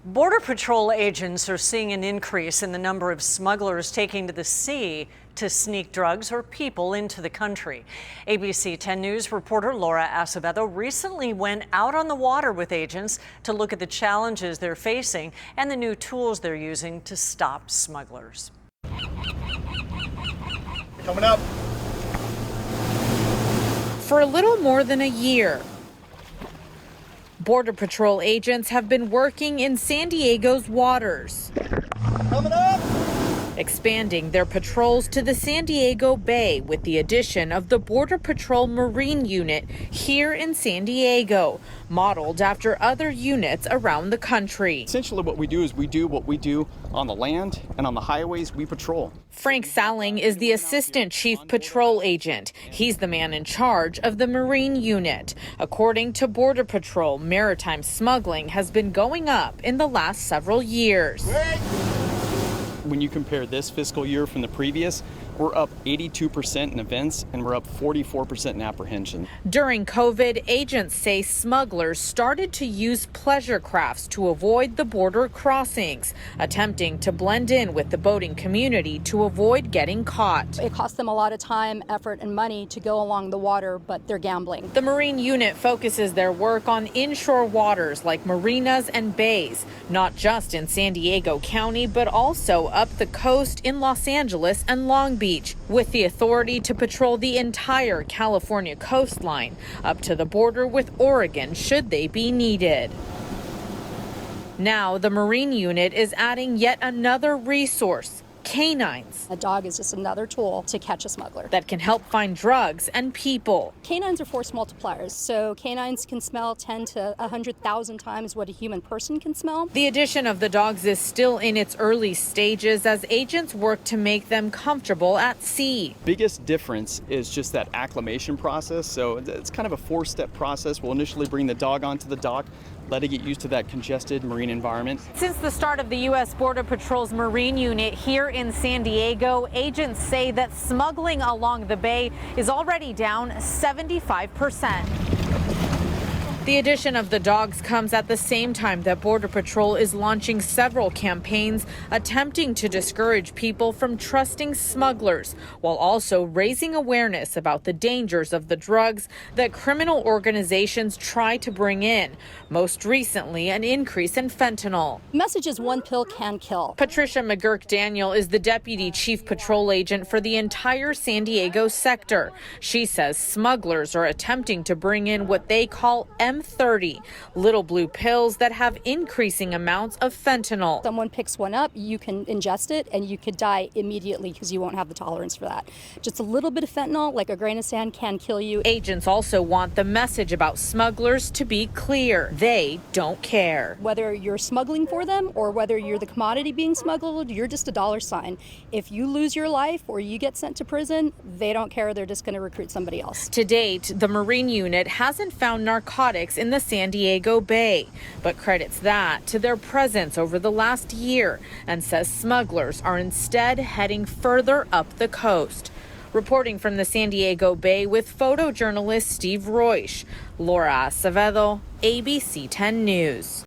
Border Patrol agents are seeing an increase in the number of smugglers taking to the sea to sneak drugs or people into the country. ABC 10 News reporter Laura Acevedo recently went out on the water with agents to look at the challenges they're facing and the new tools they're using to stop smugglers. Coming up. For a little more than a year, Border Patrol agents have been working in San Diego's waters, Coming up. expanding their patrols to the San Diego Bay with the addition of the Border Patrol Marine Unit here in San Diego, modeled after other units around the country. Essentially what we do is we do what we do on the land, and on the highways we patrol. Frank Salling is the Assistant Chief Patrol Agent. He's the man in charge of the Marine Unit. According to Border Patrol, maritime smuggling has been going up in the last several years. When you compare this fiscal year from the previous, we're up 82% in events and we're up 44% in apprehension. During COVID, agents say smugglers started to use pleasure crafts to avoid the border crossings, attempting to blend in with the boating community to avoid getting caught. It costs them a lot of time, effort, and money to go along the water, but they're gambling. The Marine Unit focuses their work on inshore waters like marinas and bays, not just in San Diego County, but also up the coast in Los Angeles and Long Beach, with the authority to patrol the entire California coastline up to the border with Oregon should they be needed. Now the Marine Unit is adding yet another resource, K-9s. A dog is just another tool to catch a smuggler that can help find drugs and people. K-9s are force multipliers, so K-9s can smell 10 to 100,000 times what a human person can smell. The addition of the dogs is still in its early stages as agents work to make them comfortable at sea. Biggest difference is just that acclimation process. So it's kind of a 4-step process. We'll initially bring the dog onto the dock, let it get used to that congested marine environment. Since the start of the U.S. Border Patrol's Marine Unit here in San Diego, agents say that smuggling along the bay is already down 75%. The addition of the dogs comes at the same time that Border Patrol is launching several campaigns attempting to discourage people from trusting smugglers, while also raising awareness about the dangers of the drugs that criminal organizations try to bring in. Most recently, an increase in fentanyl. The message is one pill can kill. Patricia McGurk-Daniel is the Deputy Chief Patrol Agent for the entire San Diego sector. She says smugglers are attempting to bring in what they call M30, little blue pills that have increasing amounts of fentanyl. Someone picks one up, you can ingest it, and you could die immediately because you won't have the tolerance for that. Just a little bit of fentanyl, like a grain of sand, can kill you. Agents also want the message about smugglers to be clear. They don't care. Whether you're smuggling for them or whether you're the commodity being smuggled, you're just a dollar sign. If you lose your life or you get sent to prison, they don't care. They're just going to recruit somebody else. To date, the Marine Unit hasn't found narcotics in the San Diego Bay, but credits that to their presence over the last year and says smugglers are instead heading further up the coast. Reporting from the San Diego Bay with photojournalist Steve Roysh, Laura Acevedo, ABC 10 News.